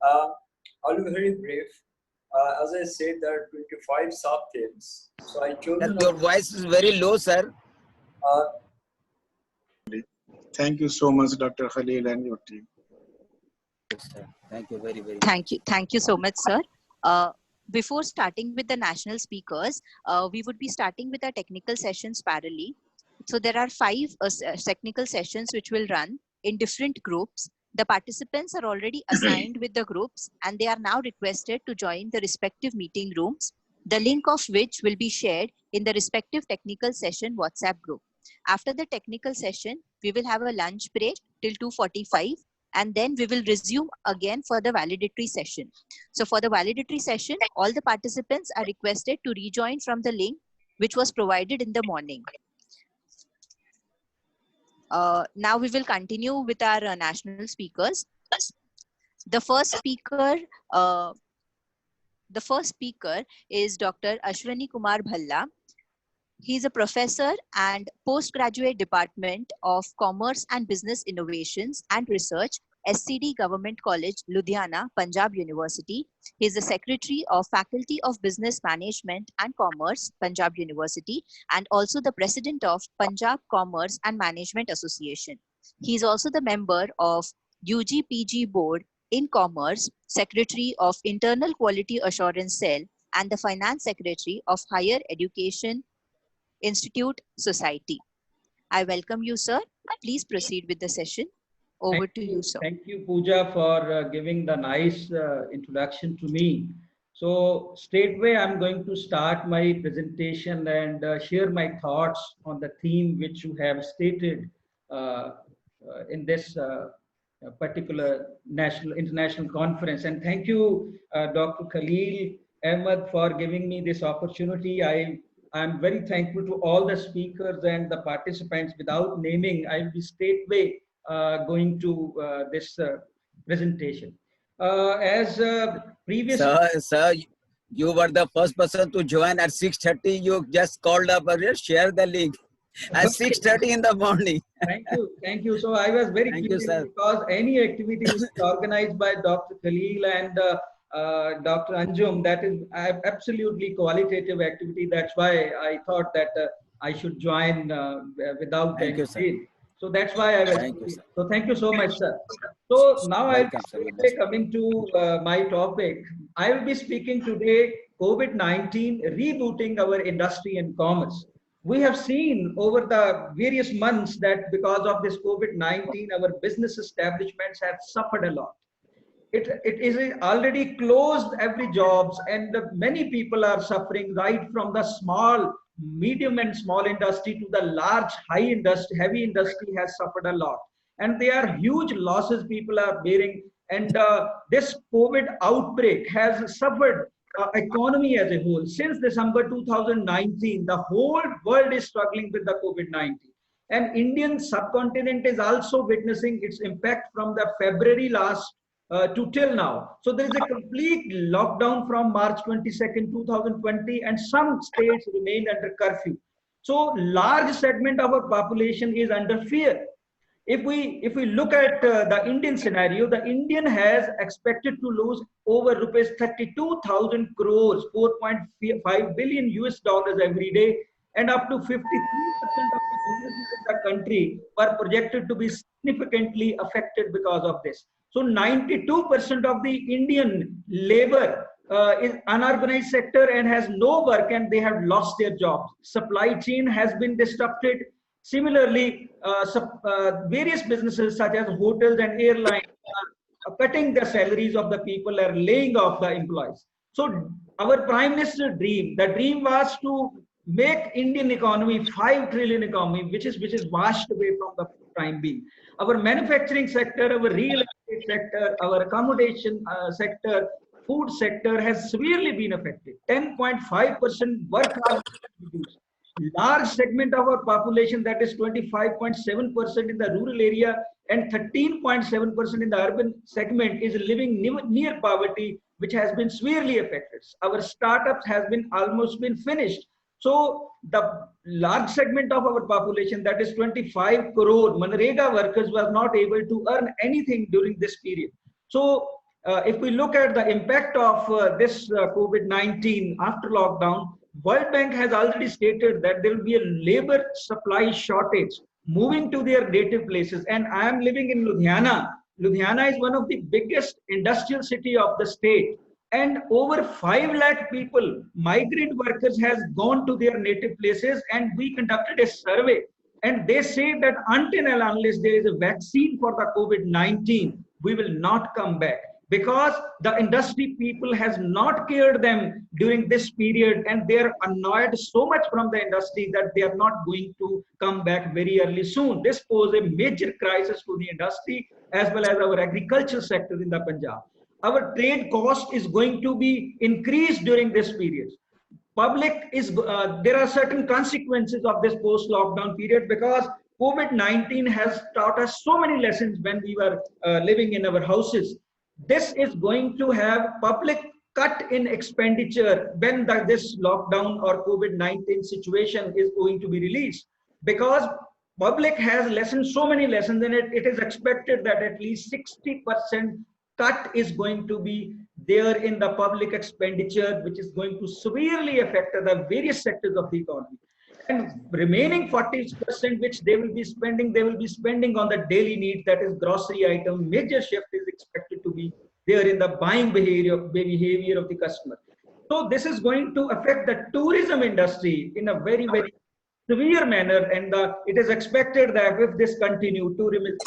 Uh, I'll be very brief. As I said, there are 25 sub-themes. So I chose. Sir, your voice is very low, sir. Thank you so much, Dr. Khalil and your team. Yes, sir. Thank you very, very much. Thank you so much, sir. Before starting with the national speakers, we would be starting with our technical sessions parallelly. So there are 5 technical sessions which will run in different groups. The participants are already assigned with the groups and they are now requested to join the respective meeting rooms, the link of which will be shared in the respective technical session WhatsApp group. After the technical session, we will have a lunch break till 2:45 and then we will resume again for the validatory session. So for the validatory session, all the participants are requested to rejoin from the link which was provided in the morning. Now we will continue with our national speakers. The first speaker is Dr. Ashwani Kumar Bhalla. He is a professor and postgraduate department of Commerce and Business Innovations and Research, SCD Government College, Ludhiana, Punjab University. He is the secretary of Faculty of Business Management and Commerce, Punjab University, and also the president of Punjab Commerce and Management Association. He is also the member of UGPG Board in Commerce, secretary of Internal Quality Assurance Cell, and the finance secretary of Higher Education Institute Society. I welcome you, sir. Please proceed with the session. Over to you, sir. Thank you, Pooja, for giving the nice introduction to me. So straightway, I'm going to start my presentation and share my thoughts on the theme which you have stated in this particular international conference. And thank you, Dr. Khalil Ahmed, for giving me this opportunity. I'm very thankful to all the speakers and the participants. Without naming, I'll be straightway going to this presentation. As previous... Sir, you were the first person to join at 6:30. You just called up earlier, share the link at 6:30 in the morning. Thank you. So I was very curious because any activity is organized by Dr. Khalil and Dr. Anjum, that is absolutely qualitative activity. That's why I thought that I should join without Thank you, sir. So that's why I was. Thank you, sir. So thank you so much, sir. So now I'll be coming to my topic. I will be speaking today COVID-19 rebooting our industry and commerce. We have seen over the various months that because of this COVID-19, our business establishments have suffered a lot. It is already closed every jobs, and many people are suffering, right from the small, medium and small industry to the large, high industry, heavy industry has suffered a lot. And there are huge losses people are bearing. And this COVID outbreak has suffered economy as a whole. Since December 2019, the whole world is struggling with the COVID-19. And Indian subcontinent is also witnessing its impact from the February last to till now. So there is a complete lockdown from March 22nd, 2020, and some states remained under curfew. So large segment of our population is under fear. If we look at the Indian scenario, the Indian has expected to lose over rupees 32,000 crores, 4.5 billion US dollars every day, and up to 53% of the businesses in the country were projected to be significantly affected because of this. So 92% of the Indian labor is unorganized sector and has no work, and they have lost their jobs. Supply chain has been disrupted. Similarly, various businesses such as hotels and airlines are cutting the salaries of the people, are laying off the employees. So our Prime Minister's dream, the dream was to make Indian economy 5 trillion economy, which is washed away from the time being. Our manufacturing sector, our real estate sector, our accommodation sector, food sector has severely been affected. 10.5% work hours reduced. Large segment of our population, that is 25.7% in the rural area and 13.7% in the urban segment, is living near poverty, which has been severely affected. Our startups has been almost been finished. So the large segment of our population, that is 25 crore Manrega workers, were not able to earn anything during this period. So If we look at the impact of this COVID-19 after lockdown, World Bank has already stated that there will be a labor supply shortage moving to their native places. And I am living in Ludhiana. Ludhiana is one of the biggest industrial city of the state. And over 5 lakh people, migrant workers, has gone to their native places, and we conducted a survey. And they say that until and unless there is a vaccine for the COVID-19, we will not come back, because the industry people has not cared them during this period, and they are annoyed so much from the industry that they are not going to come back very early soon. This poses a major crisis to the industry as well as our agriculture sector in the Punjab. Our trade cost is going to be increased during this period. There are certain consequences of this post-lockdown period, because COVID-19 has taught us so many lessons when we were living in our houses. This is going to have public cut in expenditure when this lockdown or COVID-19 situation is going to be released, because public has lessons, so many lessons in it. It is expected that at least 60% cut is going to be there in the public expenditure, which is going to severely affect the various sectors of the economy. And remaining 40% which they will be spending on the daily needs, that is grocery item. Major shift is expected to be there in the buying behavior of the customer. So this is going to affect the tourism industry in a very, very severe manner, and it is expected that if this continue, tourism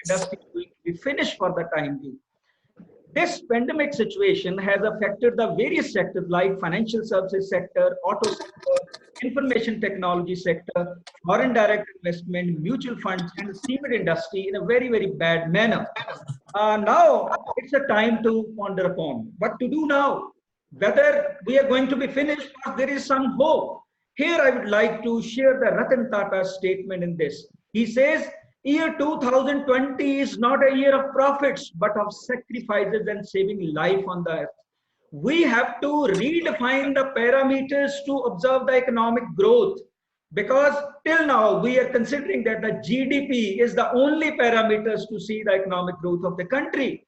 industry will be finished for the time being. This pandemic situation has affected the various sectors like financial services sector, auto sector, information technology sector, foreign direct investment, mutual funds, and the cement industry in a very, very bad manner. Now it's a time to ponder upon what to do now, whether we are going to be finished or there is some hope. Here I would like to share the Ratan Tata's statement in this. He says, year 2020 is not a year of profits, but of sacrifices and saving life on the earth. We have to redefine the parameters to observe the economic growth, because till now we are considering that the GDP is the only parameters to see the economic growth of the country.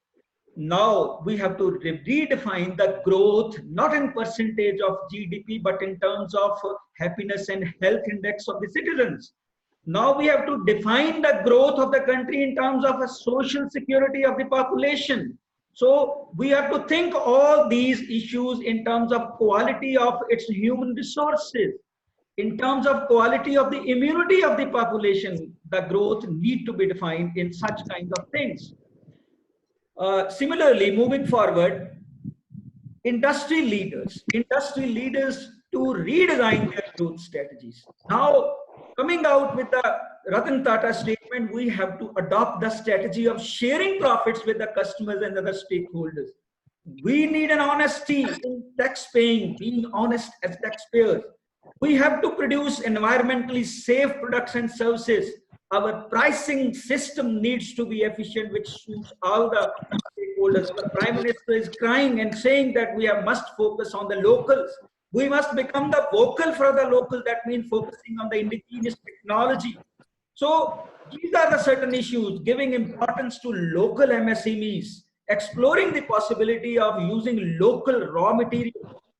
Now we have to redefine the growth, not in percentage of GDP, but in terms of happiness and health index of the citizens. Now we have to define the growth of the country in terms of a social security of the population. So we have to think all these issues in terms of quality of its human resources, in terms of quality of the immunity of the population. The growth need to be defined in such kinds of things. Similarly, moving forward, industry leaders to redesign their growth strategies. Now, coming out with the Ratan Tata statement, we have to adopt the strategy of sharing profits with the customers and other stakeholders. We need an honesty in tax paying, being honest as taxpayers. We have to produce environmentally safe products and services. Our pricing system needs to be efficient, which suits all the stakeholders. Our Prime Minister is crying and saying that we must focus on the locals. We must become the vocal for the local. That means focusing on the indigenous technology. So these are the certain issues, giving importance to local MSMEs, exploring the possibility of using local raw material.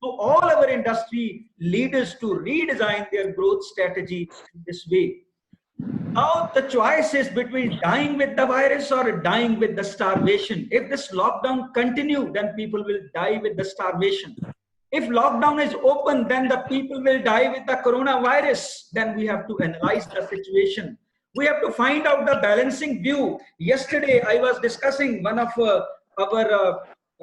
So all our industry leaders to redesign their growth strategy in this way. Now the choice is between dying with the virus or dying with the starvation. If this lockdown continues, then people will die with the starvation. If lockdown is open, then the people will die with the coronavirus. Then we have to analyze the situation. We have to find out the balancing view. Yesterday, I was discussing one of our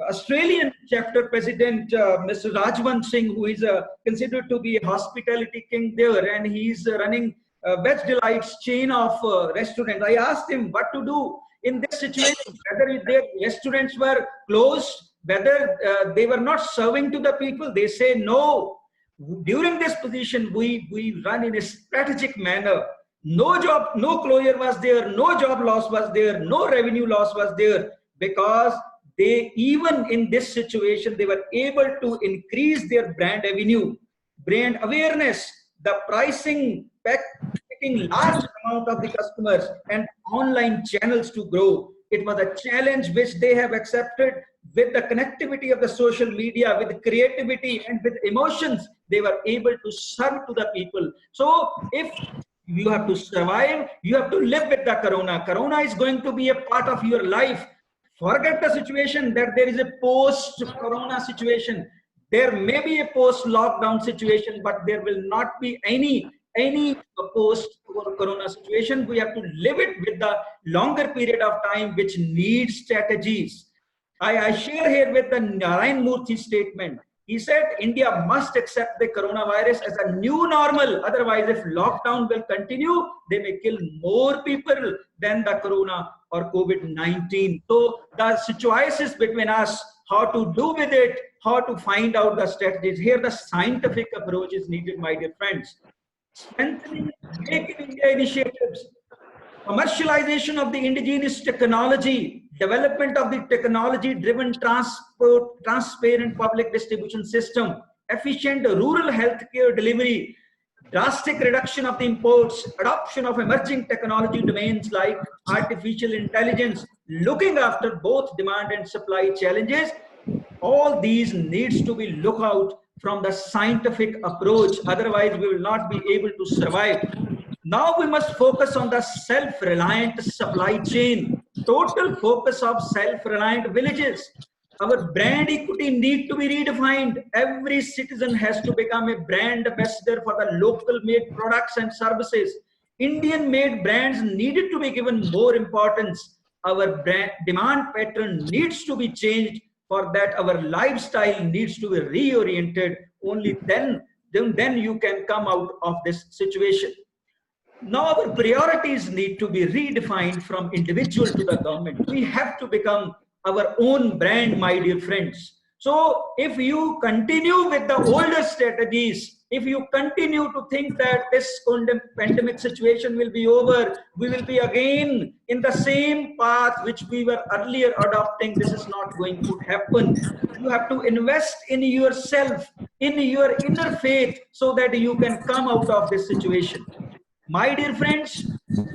Australian chapter president, Mr. Rajwant Singh, who is considered to be a hospitality king there, and he's running Veg Delights chain of restaurants. I asked him what to do in this situation, whether their restaurants were closed, whether they were not serving to the people. They say no. During this position, we run in a strategic manner. No job, no closure was there, no job loss was there, no revenue loss was there, because they, even in this situation, they were able to increase their brand revenue, brand awareness, the pricing, picking large amount of the customers and online channels to grow. It was a challenge which they have accepted. with the connectivity of the social media, with creativity and with emotions, they were able to serve to the people. So if you have to survive, you have to live with the corona. Corona is going to be a part of your life. Forget the situation that there is a post-corona situation. There may be a post-lockdown situation, but there will not be any post-corona situation. We have to live it with the longer period of time, which needs strategies. I share here with the Narayan Murthy statement. He said India must accept the coronavirus as a new normal. Otherwise, if lockdown will continue, they may kill more people than the corona or COVID-19. So the choice is between us, how to do with it, how to find out the strategies. Here the scientific approach is needed, my dear friends. Strengthening Make in India initiatives, commercialization of the indigenous technology, development of the technology-driven transparent public distribution system, efficient rural healthcare delivery, drastic reduction of the imports, adoption of emerging technology domains like artificial intelligence, looking after both demand and supply challenges. All these needs to be looked out from the scientific approach. Otherwise, we will not be able to survive. Now we must focus on the self-reliant supply chain, total focus of self-reliant villages. Our brand equity need to be redefined. Every citizen has to become a brand ambassador for the local made products and services. Indian made brands needed to be given more importance. Our brand demand pattern needs to be changed. For that, our lifestyle needs to be reoriented. Only then you can come out of this situation. Now our priorities need to be redefined from individual to the government. We have to become our own brand, my dear friends. So if you continue with the older strategies, if you continue to think that this pandemic situation will be over, we will be again in the same path which we were earlier adopting, this is not going to happen. You have to invest in yourself, in your inner faith, so that you can come out of this situation. My dear friends,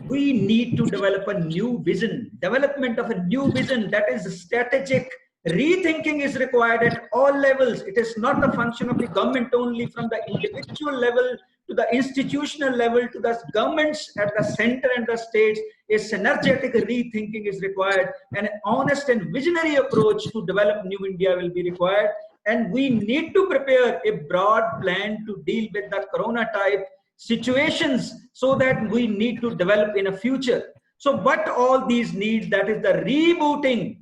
we need to develop a new vision, development of a new vision that is strategic. Rethinking is required at all levels. It is not a function of the government only, from the individual level to the institutional level to the governments at the center and the states. A synergetic rethinking is required. An honest and visionary approach to develop New India will be required. And we need to prepare a broad plan to deal with the corona type situations, so that we need to develop in a future. So what all these need, that is the rebooting.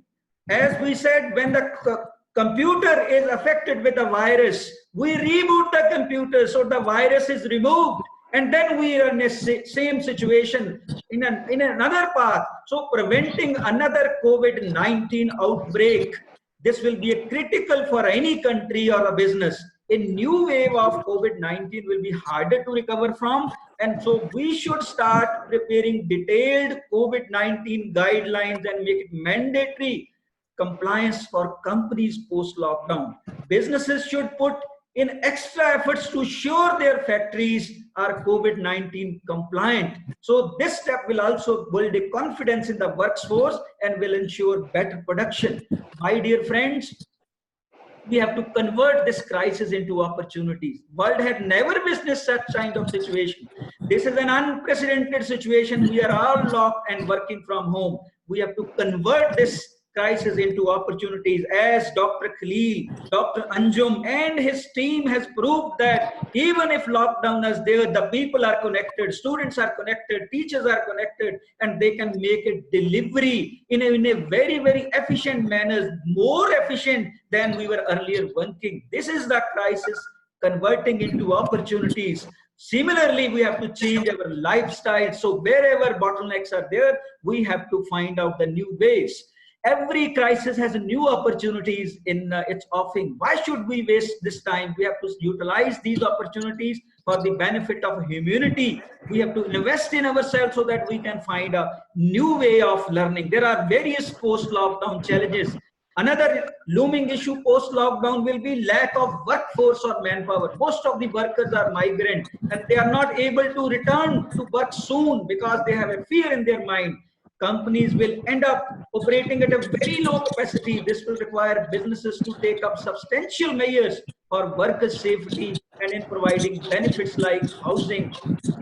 As we said, when the computer is affected with a virus, we reboot the computer so the virus is removed, and then we are in a same situation in another path. So preventing another COVID-19 outbreak, this will be a critical for any country or a business. A new wave of COVID-19 will be harder to recover from, and so we should start preparing detailed COVID-19 guidelines and make it mandatory compliance for companies post-lockdown. Businesses should put in extra efforts to ensure their factories are COVID-19 compliant. So this step will also build a confidence in the workforce and will ensure better production. My dear friends, we have to convert this crisis into opportunities. World had never witnessed such kind of situation. This is an unprecedented situation. We are all locked and working from home. We have to convert this crisis into opportunities, as Dr. Khalil, Dr. Anjum and his team has proved that even if lockdown is there, the people are connected, students are connected, teachers are connected, and they can make a delivery in a very, very efficient manner, more efficient than we were earlier working. This is the crisis converting into opportunities. Similarly, we have to change our lifestyle. So wherever bottlenecks are there, we have to find out the new ways. Every crisis has new opportunities in its offing. Why should we waste this time? We have to utilize these opportunities for the benefit of humanity. We have to invest in ourselves so that we can find a new way of learning. There are various post-lockdown challenges. Another looming issue post-lockdown will be lack of workforce or manpower. Most of the workers are migrant and they are not able to return to work soon because they have a fear in their mind. companies will end up operating at a very low capacity. This will require businesses to take up substantial measures for workers' safety and in providing benefits like housing.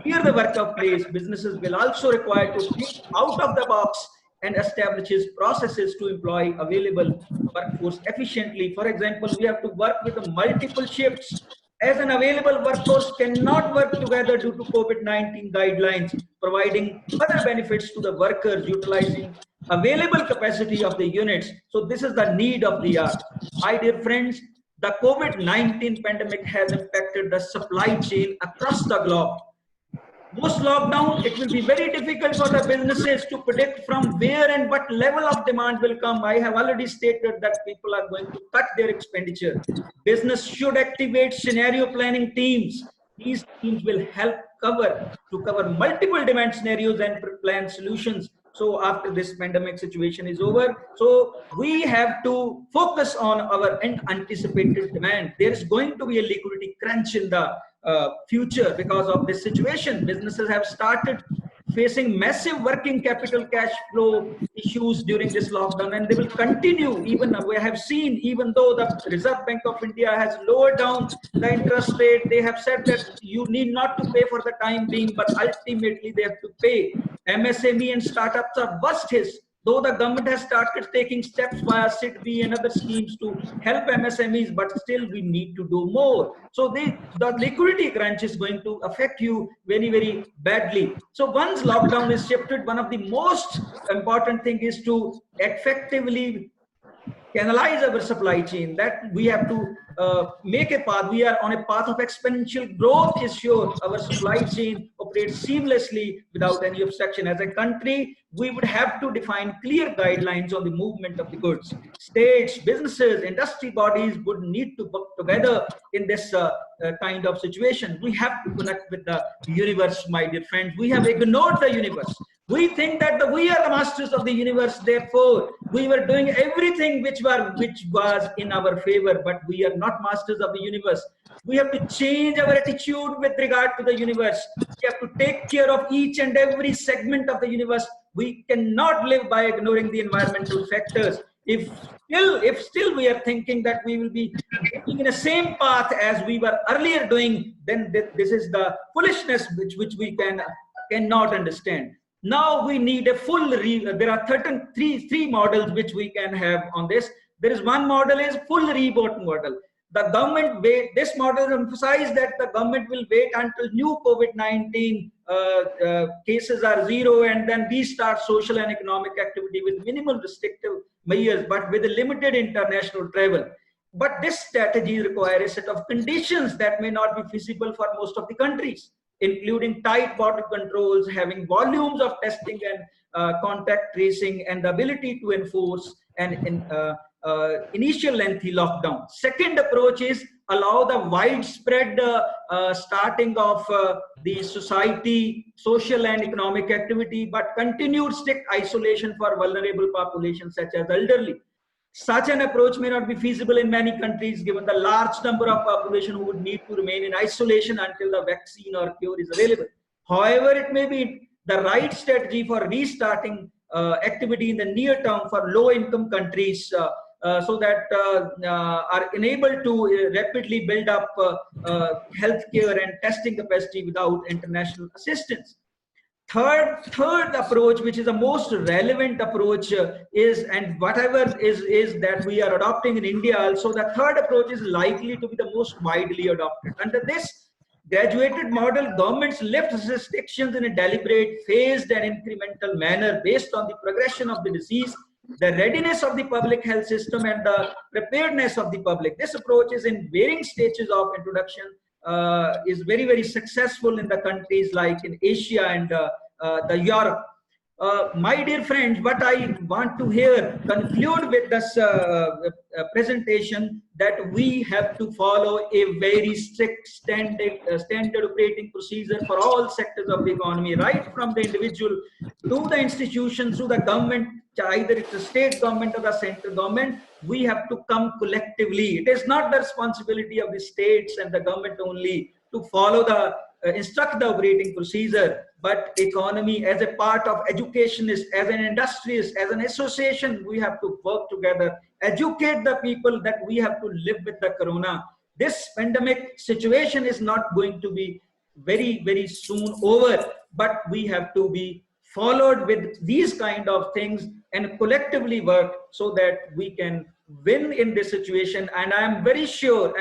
Near the workplace, businesses will also require to think out of the box and establishes processes to employ available workforce efficiently. For example, we have to work with multiple shifts, as an available workforce cannot work together due to COVID-19 guidelines, providing other benefits to the workers utilizing available capacity of the units. So this is the need of the hour. My dear friends, the COVID-19 pandemic has impacted the supply chain across the globe. Post lockdown, it will be very difficult for the businesses to predict from where and what level of demand will come. I have already stated that people are going to cut their expenditure. Business should activate scenario planning teams. These teams will help cover multiple demand scenarios and plan solutions. So after this pandemic situation is over, so we have to focus on our anticipated demand. There is going to be a liquidity crunch in the future because of this situation. Businesses have started facing massive working capital cash flow issues during this lockdown, and they will continue. Even we have seen, even though the Reserve Bank of India has lowered down the interest rate, they have said that you need not to pay for the time being, but ultimately they have to pay. MSME and startups are worst hit, though the government has started taking steps via SIDBI and other schemes to help MSMEs, but still we need to do more. So the liquidity crunch is going to affect you very, very badly. So once lockdown is shifted, one of the most important thing is to effectively analyze our supply chain, that we have to make a path. We are on a path of exponential growth is sure. Our supply chain operates seamlessly without any obstruction. As a country, we would have to define clear guidelines on the movement of the goods. States, businesses, industry bodies would need to work together in this kind of situation. We have to connect with the universe, my dear friends. We have ignored the universe. We think that we are the masters of the universe, therefore we were doing everything which was in our favor, but we are not masters of the universe. We have to change our attitude with regard to the universe. We have to take care of each and every segment of the universe. We cannot live by ignoring the environmental factors. If still we are thinking that we will be in the same path as we were earlier doing, then this is the foolishness which we cannot understand. Now we need a full there are three models which we can have on this. There is one model is full reboot model. The government this model emphasizes that the government will wait until new COVID-19 cases are zero and then restart social and economic activity with minimal restrictive measures, but with a limited international travel. But this strategy requires a set of conditions that may not be feasible for most of the countries, including tight border controls, having volumes of testing and contact tracing, and the ability to enforce an initial lengthy lockdown. Second approach is allow the widespread starting of the society, social and economic activity, but continued strict isolation for vulnerable populations such as elderly. Such an approach may not be feasible in many countries given the large number of population who would need to remain in isolation until the vaccine or cure is available. However, it may be the right strategy for restarting activity in the near term for low-income countries so that are enabled to rapidly build up healthcare and testing capacity without international assistance. Third approach, which is the most relevant approach, is, and whatever is that we are adopting in India also, the third approach is likely to be the most widely adopted. Under this graduated model, governments lift restrictions in a deliberate, phased and incremental manner based on the progression of the disease, the readiness of the public health system and the preparedness of the public. This approach is in varying stages of introduction, is very, very successful in the countries like in Asia and the Europe. My dear friends, what I want to conclude with this presentation, that we have to follow a very strict standard operating procedure for all sectors of the economy, right from the individual to the institutions, to the government, either it's the state government or the central government. We have to come collectively. It is not the responsibility of the states and the government only to follow the instruct the operating procedure, but economy as a part of educationist, as an industrialist, as an association, we have to work together, educate the people that we have to live with the corona. This pandemic situation is not going to be very, very soon over, but we have to be followed with these kind of things and collectively work so that we can win in this situation. And I'm very sure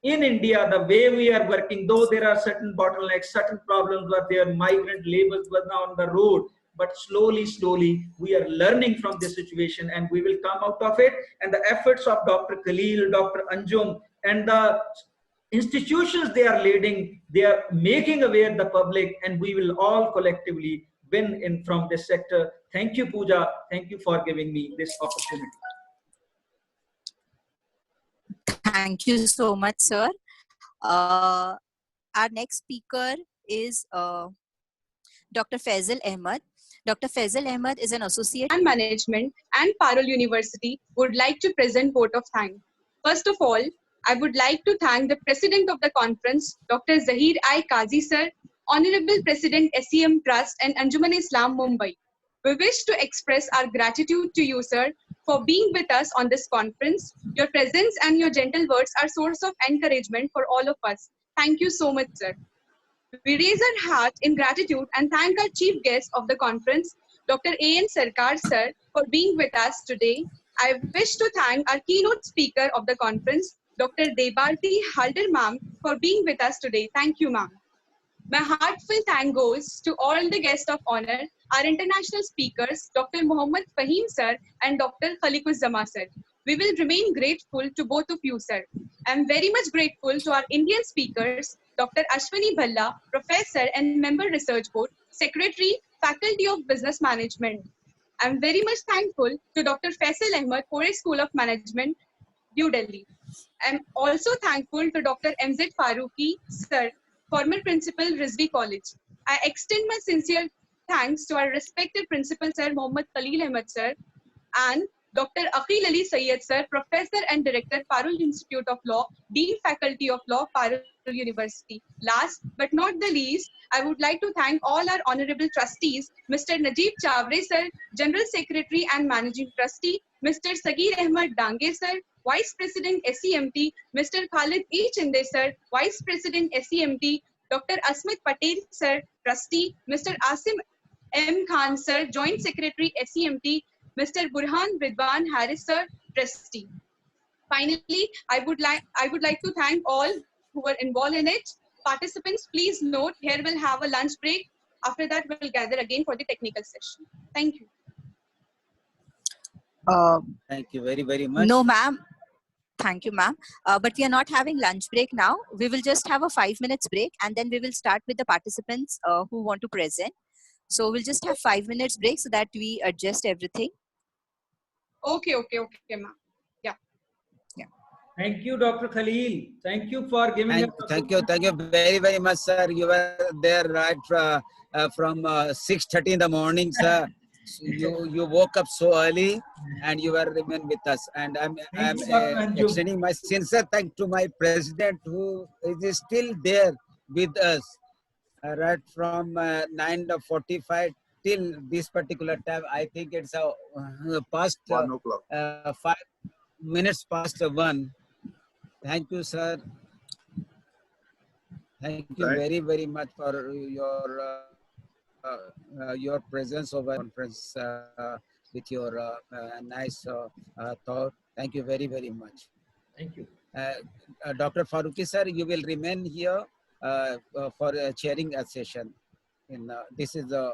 in India, the way we are working, though there are certain bottlenecks, certain problems were there, migrant laborers were now on the road, but slowly, we are learning from this situation and we will come out of it. And the efforts of Dr. Khalil, Dr. Anjum, and the institutions they are leading, they are making aware the public, and we will all collectively win in from this sector. Thank you, Pooja. Thank you for giving me this opportunity. Thank you so much, sir. Our next speaker is Dr. Faisal Ahmed. Dr. Faisal Ahmed is an associate and Management and Parul University would like to present vote of thanks. First of all, I would like to thank the President of the conference, Dr. Zahir I. Qazi sir, Honorable President SEM Trust and Anjuman-e-Islam Mumbai. We wish to express our gratitude to you, sir, for being with us on this conference. Your presence and your gentle words are source of encouragement for all of us. Thank you so much, sir. We raise our heart in gratitude and thank our chief guest of the conference, Dr. A.N. Sarkar, sir, for being with us today. I wish to thank our keynote speaker of the conference, Dr. Debarti Halder, ma'am, for being with us today. Thank you, ma'am. My heartfelt thank goes to all the guests of honor, our international speakers, Dr. Muhammad Fahim sir and Dr. Khaliquzzama sir. We will remain grateful to both of you, sir. I am very much grateful to our Indian speakers, Dr. Ashwani Bhalla, Professor and Member Research Board, Secretary, Faculty of Business Management. I am very much thankful to Dr. Faisal Ahmed, Puri School of Management, New Delhi. I am also thankful to Dr. M.Z. Farooqi, sir, former principal, Rizvi College. I extend my sincere thanks to our respected principal, sir, Mohammad Khalil Ahmed, sir, and Dr. Aqil Ali Sayyed, sir, Professor and Director, Parul Institute of Law, Dean Faculty of Law, Parul University. Last but not the least, I would like to thank all our honorable trustees, Mr. Najib Chavre, sir, General Secretary and Managing Trustee, Mr. Sagir Ahmed Dange, sir, Vice President SEMT, Mr. Khalid E. Chinde, sir, Vice President SEMT, Dr. Asmit Patel, sir, Trustee, Mr. Asim M. Khan, sir, Joint Secretary SEMT, Mr. Burhan Ridwan Harris, sir, Trustee. Finally, I would like to thank all who were involved in it. Participants, please note, here we'll have a lunch break. After that, we'll gather again for the technical session. Thank you. Thank you very, very much. No, ma'am. Thank you, ma'am. But we are not having lunch break now. We will just have a 5 minutes break and then we will start with the participants who want to present. So we'll just have 5 minutes break so that we adjust everything. Okay, ma'am. Yeah. Thank you, Dr. Khalil. Thank you for giving us. Thank you very, very much, sir. You were there right from 6:30 in the morning, sir. You woke up so early and you were remain with us. And I'm extending my sincere thanks to my president who is still there with us right from 9:45 till this particular time. I think it's past 5 minutes past 1. Thank you, sir. Thank you very, very much for your presence over conference with your nice thought. Thank you very, very much. Thank you. Dr. Farooqi, sir, you will remain here for chairing a session. This is the